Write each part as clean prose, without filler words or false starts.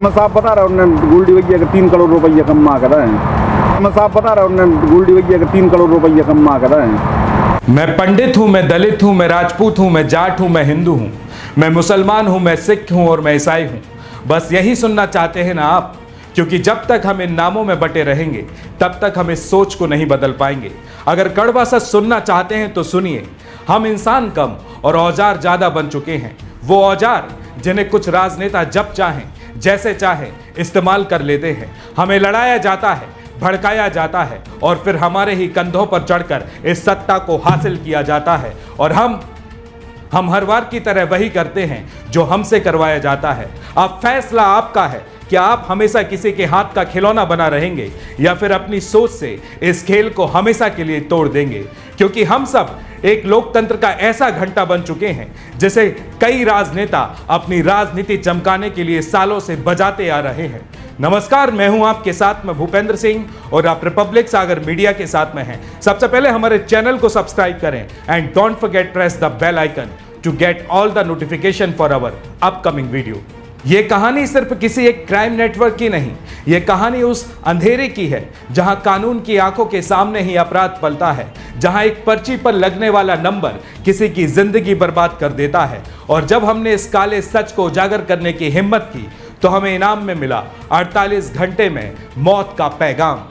मैं साहब बता रहा हूँ गोल्डी भैया का 3 करोड़ रुपया कमा कर रहे हैं। मैं साहब बता रहा हूँ गोल्डी भैया का 3 करोड़ रुपया कमा कर रहे हैं। मैं पंडित हूँ, मैं दलित हूँ, मैं राजपूत हूँ, मैं जाट हूँ, मैं हिंदू हूँ, मैं मुसलमान हूँ, मैं सिख हूँ और मैं ईसाई हूँ। बस यही सुनना चाहते हैं ना आप? क्योंकि जब तक हम इन नामों में बटे रहेंगे तब तक हम इस सोच को नहीं बदल पाएंगे। अगर कड़वा सच सुनना चाहते हैं तो सुनिए, हम इंसान कम और औजार ज्यादा बन चुके हैं। वो औजार जिन्हें कुछ राजनेता जब चाहें जैसे चाहे इस्तेमाल कर लेते हैं। हमें लड़ाया जाता है, भड़काया जाता है और फिर हमारे ही कंधों पर चढ़कर इस सत्ता को हासिल किया जाता है। और हम हर बार की तरह वही करते हैं जो हमसे करवाया जाता है। अब फैसला आपका है कि आप हमेशा किसी के हाथ का खिलौना बना रहेंगे या फिर अपनी सोच से इस खेल को हमेशा के लिए तोड़ देंगे। क्योंकि हम सब एक लोकतंत्र का ऐसा घंटा बन चुके हैं जिसे कई राजनेता अपनी राजनीति चमकाने के लिए सालों से बजाते आ रहे हैं। नमस्कार, मैं हूं आपके साथ में भूपेंद्र सिंह और आप रिपब्लिक सागर मीडिया के साथ में हैं। सबसे पहले हमारे चैनल को सब्सक्राइब करें and don't forget press the bell icon to get all the notification for our upcoming video. ये कहानी सिर्फ किसी एक क्राइम नेटवर्क की नहीं, ये कहानी उस अंधेरे की है जहां कानून की आंखों के सामने ही अपराध पलता है, जहां एक पर्ची पर लगने वाला नंबर किसी की जिंदगी बर्बाद कर देता है। और जब हमने इस काले सच को उजागर करने की हिम्मत की तो हमें इनाम में मिला 48 घंटे में मौत का पैगाम।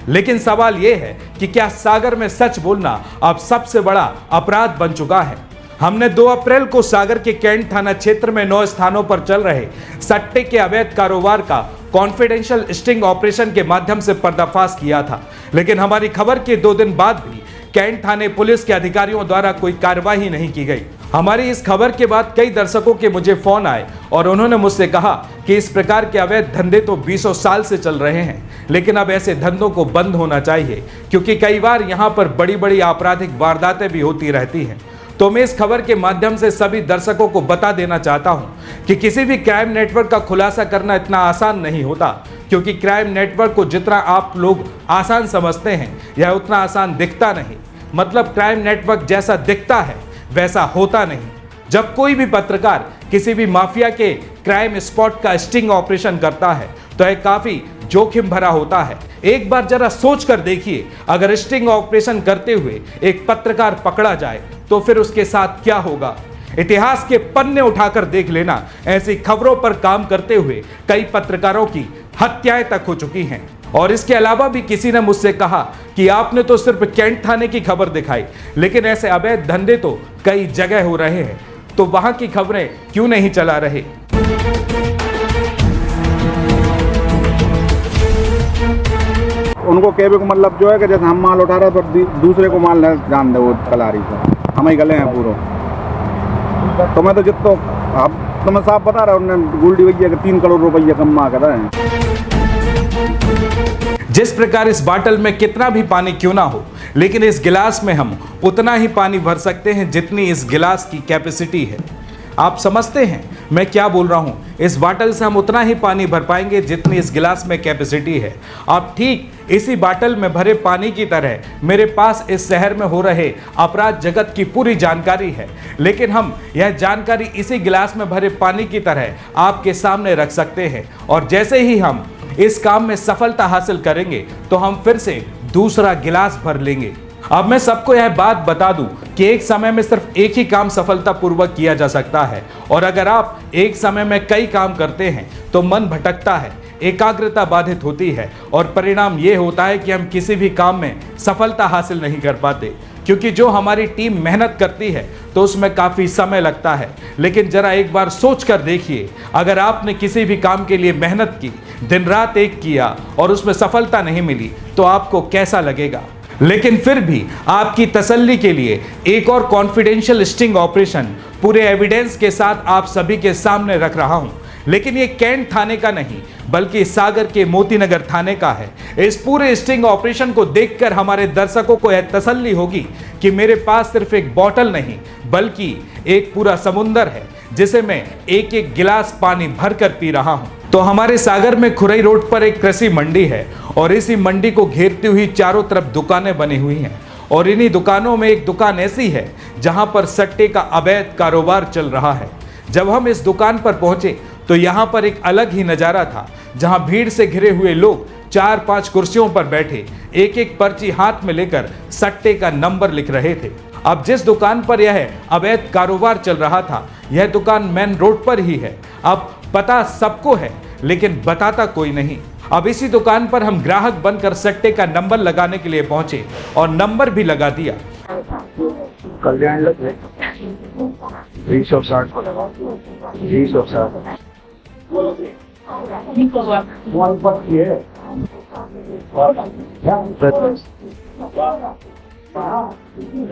लेकिन सवाल यह है कि क्या सागर में सच बोलना अब सबसे बड़ा अपराध बन चुका है? हमने 2 अप्रैल को सागर के कैंट थाना क्षेत्र में 9 स्थानों पर चल रहे सट्टे के अवैध कारोबार का कॉन्फिडेंशियल स्टिंग ऑपरेशन के माध्यम से पर्दाफाश किया था। लेकिन हमारी खबर के 2 दिन बाद भी कैंट थाने पुलिस के अधिकारियों द्वारा कोई कार्रवाई नहीं की गई। हमारी इस खबर के बाद कई दर्शकों के मुझे फोन आए और उन्होंने मुझसे कहा कि इस प्रकार के अवैध धंधे तो 20 साल से चल रहे हैं, लेकिन अब ऐसे धंधों को बंद होना चाहिए क्योंकि कई बार यहाँ पर बड़ी बड़ी आपराधिक वारदातें भी होती रहती हैं। तो मैं इस खबर के माध्यम से सभी दर्शकों को बता देना चाहता हूं कि किसी भी क्राइम नेटवर्क का खुलासा करना इतना आसान नहीं होता, क्योंकि क्राइम नेटवर्क को जितना आप लोग आसान समझते हैं यह उतना आसान दिखता नहीं। मतलब क्राइम नेटवर्क जैसा दिखता है वैसा होता नहीं। जब कोई भी पत्रकार किसी भी माफिया के क्राइम स्पॉट का स्टिंग ऑपरेशन करता है तो यह काफी जोखिम भरा होता है। एक बार जरा सोच कर देखिए, अगर स्टिंग ऑपरेशन करते हुए एक पत्रकार पकड़ा जाए तो फिर उसके साथ क्या होगा? इतिहास के पन्ने उठाकर देख लेना, ऐसी खबरों पर काम करते हुए कई पत्रकारों की हत्याएं तक हो चुकी हैं। और इसके अलावा भी किसी ने मुझसे कहा कि आपने तो सिर्फ कैंट थाने की खबर दिखाई, लेकिन ऐसे अवैध धंधे तो कई जगह हो रहे हैं, तो वहां की खबरें क्यों नहीं चला रहे? उनको कहने को मतलब जो है कि जैसे हम माल उठा रहे तो दूसरे को माल न जान दे, वो कलारी से हम ही गले हैं पूरा। तो मैं तो जितना आप तो मैं साहब बता रहा हूँ गोल्डी भैया का 3 करोड़ रुपया कमा कर रहे हैं। जिस प्रकार इस बाटल में कितना भी पानी क्यों ना हो, लेकिन इस गिलास में हम उतना ही पानी भर सकते हैं जितनी इस गिलास की कैपेसिटी है। आप समझते हैं मैं क्या बोल रहा हूं? इस बाटल से हम उतना ही पानी भर पाएंगे जितनी इस गिलास में कैपेसिटी है। अब ठीक इसी बाटल में भरे पानी की तरह मेरे पास इस शहर में हो रहे अपराध जगत की पूरी जानकारी है, लेकिन हम यह जानकारी इसी गिलास में भरे पानी की तरह आपके सामने रख सकते हैं। और जैसे ही हम इस काम में सफलता हासिल करेंगे तो हम फिर से दूसरा गिलास भर लेंगे। अब मैं सबको यह बात बता दूं कि एक समय में सिर्फ एक ही काम सफलतापूर्वक किया जा सकता है, और अगर आप एक समय में कई काम करते हैं तो मन भटकता है, एकाग्रता बाधित होती है और परिणाम यह होता है कि हम किसी भी काम में सफलता हासिल नहीं कर पाते। क्योंकि जो हमारी टीम मेहनत करती है तो उसमें काफ़ी समय लगता है, लेकिन जरा एक बार सोच कर देखिए, अगर आपने किसी भी काम के लिए मेहनत की, दिन रात एक किया और उसमें सफलता नहीं मिली तो आपको कैसा लगेगा? लेकिन फिर भी आपकी तसल्ली के लिए एक और कॉन्फिडेंशियल स्टिंग ऑपरेशन पूरे एविडेंस के साथ आप सभी के सामने रख रहा हूं। लेकिन ये कैंट थाने का नहीं बल्कि सागर के मोतीनगर थाने का है। इस पूरे स्टिंग ऑपरेशन को देखकर हमारे दर्शकों को यह तसल्ली होगी कि मेरे पास सिर्फ एक बोतल नहीं बल्कि एक पूरा समुंदर है जिसे मैं एक एक गिलास पानी भरकर पी रहा हूं। तो हमारे सागर में खुरई रोड पर एक कृषि मंडी है और इसी मंडी को घेरती हुई चारों तरफ दुकानें बनी हुई हैं, और इन्हीं दुकानों में एक दुकान ऐसी है जहां पर सट्टे का अवैध कारोबार चल रहा है। जब हम इस दुकान पर पहुंचे तो यहाँ पर एक अलग ही नज़ारा था, जहाँ भीड़ से घिरे हुए लोग 4-5 कुर्सियों पर बैठे एक एक पर्ची हाथ में लेकर सट्टे का नंबर लिख रहे थे। अब जिस दुकान पर यह अवैध कारोबार चल रहा था, यह दुकान मेन रोड पर ही है। अब पता सबको है, लेकिन बताता कोई नहीं। अब इसी दुकान पर हम ग्राहक बनकर सट्टे का नंबर लगाने के लिए पहुंचे और नंबर भी लगा दिया। कल्याण लगे 260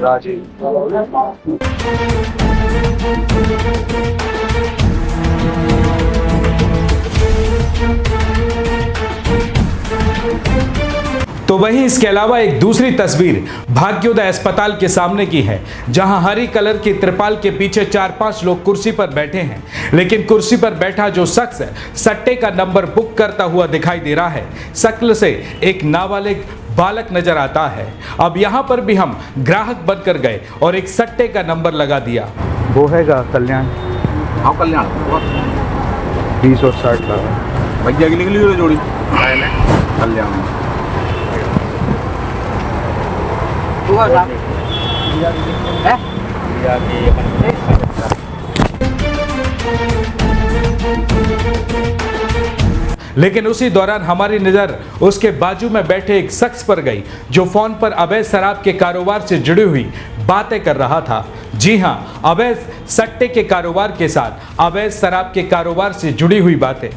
राजीव तो वहीं इसके अलावा एक दूसरी तस्वीर भाग्योदय अस्पताल के सामने की है, जहां हरी कलर की त्रिपाल के पीछे 4-5 लोग कुर्सी पर बैठे हैं, लेकिन कुर्सी पर बैठा जो शख्स सट्टे का नंबर बुक करता हुआ दिखाई दे रहा है, शक्ल से एक नाबालिग बालक नजर आता है। अब यहां पर भी हम ग्राहक बनकर गए और एक सट्टे का नंबर लगा दिया। वो हैगा कल्याण। हाँ कल्याण 20 और 60 का भैया की निकली हुई जोड़ी कल्याण। लेकिन उसी दौरान हमारी नज़र उसके बाजू में बैठे एक शख्स पर गई, जो फोन पर अवैध शराब के कारोबार से जुड़ी हुई बातें कर रहा था। जी हां, अवैध सट्टे के कारोबार के साथ अवैध शराब के कारोबार से जुड़ी हुई बातें।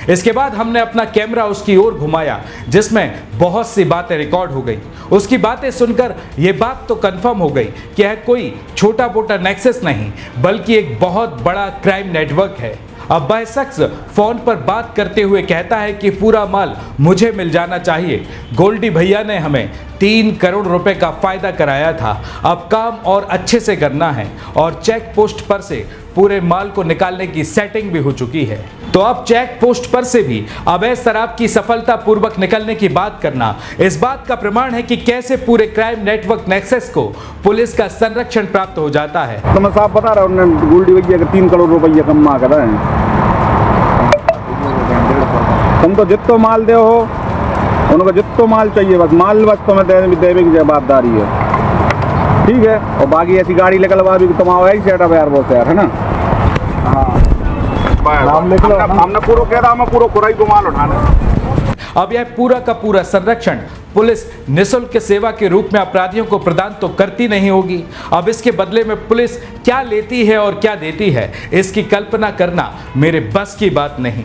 इसके बाद हमने अपना कैमरा उसकी ओर घुमाया, जिसमें बहुत सी बातें रिकॉर्ड हो गई। उसकी बातें सुनकर यह बात तो कंफर्म हो गई कि यह कोई छोटा मोटा नेक्सस नहीं, बल्कि एक बहुत बड़ा क्राइम नेटवर्क है। अब वह शख्स फोन पर बात करते हुए कहता है कि पूरा माल मुझे मिल जाना चाहिए। गोल्डी भैया ने हमें 3 करोड़ रुपए का फायदा कराया था। अब काम और अच्छे से करना है और चेक पोस्ट पर से पूरे माल को निकालने की सेटिंग भी हो चुकी है। तो अब चेक पोस्ट पर से भी अवैध शराब की सफलतापूर्वक निकलने की बात करना इस बात का प्रमाण है कि कैसे पूरे क्राइम नेटवर्क नेक्सस को पुलिस का संरक्षण प्राप्त हो जाता है। तो मैं साफ बता रहा हूँ, गोल्डी भैया के 3 करोड़ रुपया कमा कर रहे हैं। तुम तो जितो माल दे हो, उनको जितो माल चाहिए, बस तुम्हें देवे की जवाबदारी है, ठीक है। और बाकी ऐसी गाड़ी निकलवा भी तुम्हारा ही सेटअप यार, वो यार है ना। नाम लिख लो, हमने पूरा कह रहा, मैं पूरा खुराई को माल उठाना। अब यह पूरा का पूरा संरक्षण पुलिस निःशुल्क सेवा के रूप में अपराधियों को प्रदान तो करती नहीं होगी। अब इसके बदले में पुलिस क्या लेती है और क्या देती है, इसकी कल्पना करना मेरे बस की बात नहीं।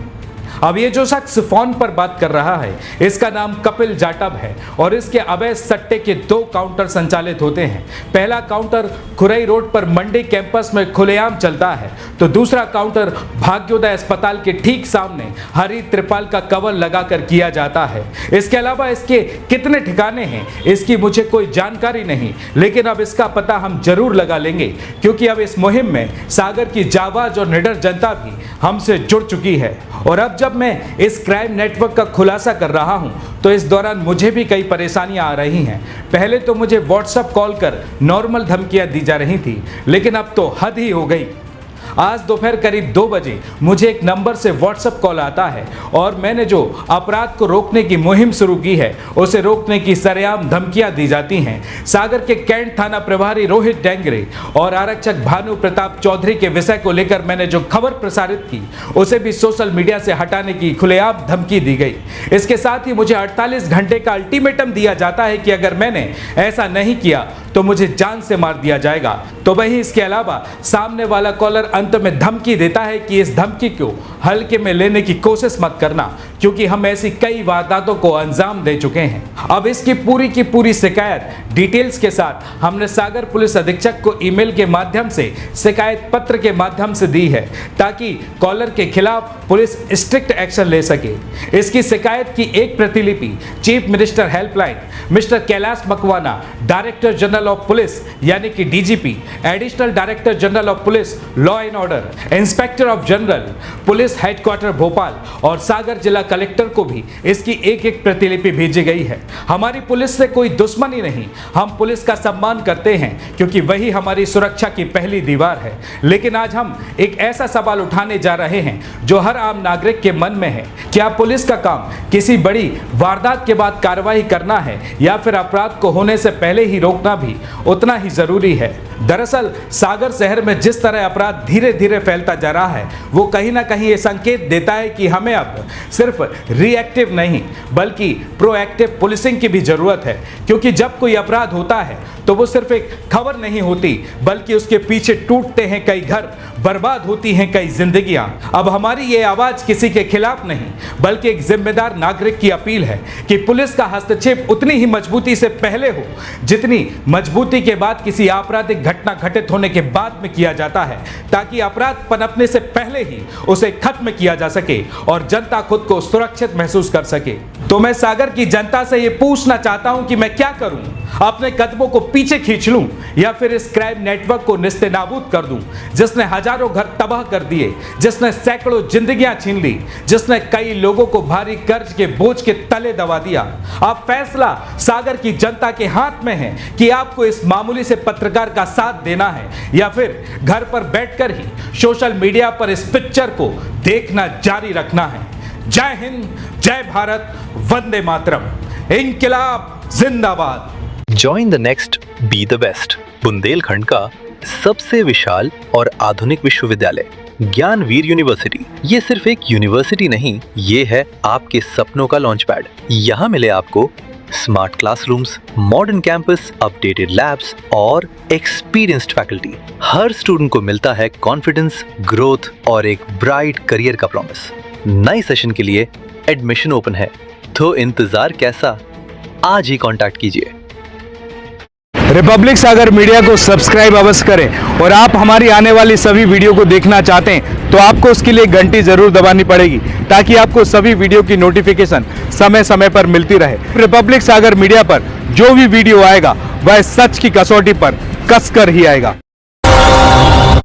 अब ये जो शख्स फोन पर बात कर रहा है, इसका नाम कपिल जाटव है और इसके अवैध सट्टे के 2 काउंटर संचालित होते हैं। पहला काउंटर खुरई रोड पर मंडी कैंपस में खुलेआम चलता है, तो दूसरा काउंटर भाग्योदय अस्पताल के ठीक सामने हरी त्रिपाल का कवर लगाकर किया जाता है। इसके अलावा इसके कितने ठिकाने हैं, इसकी मुझे कोई जानकारी नहीं, लेकिन अब इसका पता हम जरूर लगा लेंगे, क्योंकि अब इस मुहिम में सागर की जाबाज और निडर जनता भी हमसे जुड़ चुकी है। और अब जब मैं इस क्राइम नेटवर्क का खुलासा कर रहा हूं, तो इस दौरान मुझे भी कई परेशानियां आ रही हैं। पहले तो मुझे व्हाट्सएप कॉल कर नॉर्मल धमकियां दी जा रही थी, लेकिन अब तो हद ही हो गई। आज दोपहर करीब 2 बजे मुझे एक नंबर से व्हाट्सएप कॉल आता है और मैंने जो अपराध को रोकने की मुहिम शुरू की है, उसे रोकने की सरेआम धमकियां दी जाती हैं। सागर के कैंट थाना प्रभारी रोहित डेंगरे और आरक्षक भानु प्रताप चौधरी के विषय को लेकर मैंने जो खबर प्रसारित की, उसे भी सोशल मीडिया से हटाने की खुलेआम धमकी दी गई। इसके साथ ही मुझे 48 घंटे का अल्टीमेटम दिया जाता है कि अगर मैंने ऐसा नहीं किया तो मुझे जान से मार दिया जाएगा। तो वहीं इसके अलावा सामने वाला कॉलर अंत में धमकी देता है कि इस धमकी को हल्के में लेने की कोशिश मत करना, क्योंकि हम ऐसी कई वारदातों को अंजाम दे चुके हैं। अब इसकी पूरी की पूरी शिकायत डिटेल्स के साथ हमने सागर पुलिस अधीक्षक को ईमेल के माध्यम से शिकायत पत्र के माध्यम से दी है, ताकि कॉलर के खिलाफ पुलिस स्ट्रिक्ट एक्शन ले सके। इसकी शिकायत की एक प्रतिलिपि chief minister helpline mister Kailash Makwana, director general of police यानी कि DGP, additional director general of police law and order, inspector of general police headquarter Bhopal और सागर जिला कलेक्टर को भी इसकी एक एक प्रतिलिपि भेजी गई है। हमारी पुलिस से कोई दुश्मनी नहीं, हम पुलिस का सम्मान करते हैं क्योंकि वही हमारी सुरक्षा की पहली दीवार है। लेकिन आज हम एक ऐसा सवाल उठाने जा रहे हैं जो हर आम नागरिक के मन में है। क्या पुलिस का काम किसी बड़ी वारदात के बाद कार्रवाई करना है या फिर अपराध को होने से पहले ही रोकना भी उतना ही जरूरी है? दरअसल सागर शहर में जिस तरह अपराध धीरे धीरे फैलता जा रहा है वो कहीं ना कहीं ये संकेत देता है कि हमें अब सिर्फ रिएक्टिव नहीं बल्कि प्रोएक्टिव पुलिसिंग की भी जरूरत है। क्योंकि जब कोई अपराध होता है तो वो सिर्फ एक खबर नहीं होती बल्कि उसके पीछे टूटते हैं कई घर, बर्बाद होती हैं कई जिंदगियां। अब हमारी ये आवाज किसी के खिलाफ नहीं बल्कि एक जिम्मेदार नागरिक की अपील है कि पुलिस का हस्तक्षेप उतनी ही मजबूती से पहले हो जितनी मजबूती के बाद किसी आपराधिक घटना घटित होने के बाद में किया जाता है, ताकि अपराध पनपने से पहले ही उसे खत्म किया जा सके और जनता खुद को सुरक्षित महसूस कर सके। तो मैं सागर की जनता से ये पूछना चाहता हूं कि मैं क्या करूं? अपने कदमों को पीछे खींच लूं या फिर इस क्राइम नेटवर्क को निस्तेनाबूद कर दूं जिसने हजारों घर तबाह कर दिए, जिसने सैकड़ों जिंदगियां छीन ली, जिसने कई लोगों को भारी कर्ज के बोझ के तले दबा दिया। अब फैसला सागर की जनता के हाथ में है कि आपको इस मामूली से पत्रकार का साथ देना है या फिर घर पर बैठकर ही सोशल मीडिया पर इस पिक्चर को देखना जारी रखना है। जय हिंद, जय भारत, वंदे मातरम, इंकिलाब जिंदाबाद। Join the next, be the best. Bundelkhand का सबसे विशाल और आधुनिक विश्वविद्यालय ज्ञानवीर यूनिवर्सिटी। ये सिर्फ एक यूनिवर्सिटी नहीं, ये है आपके सपनों का लॉन्च पैड। यहाँ मिले आपको smart classrooms, modern campus, updated labs और एक्सपीरियंस्ड फैकल्टी। हर स्टूडेंट को मिलता है कॉन्फिडेंस, ग्रोथ और एक ब्राइट करियर का प्रॉमिस। नए सेशन के लिए एडमिशन ओपन है, तो इंतजार कैसा? आज ही कांटेक्ट कीजिए। रिपब्लिक सागर मीडिया को सब्सक्राइब अवश्य करें और आप हमारी आने वाली सभी वीडियो को देखना चाहते हैं तो आपको उसके लिए घंटी जरूर दबानी पड़ेगी ताकि आपको सभी वीडियो की नोटिफिकेशन समय समय पर मिलती रहे। रिपब्लिक सागर मीडिया पर जो भी वीडियो आएगा वह सच की कसौटी पर कसकर ही आएगा।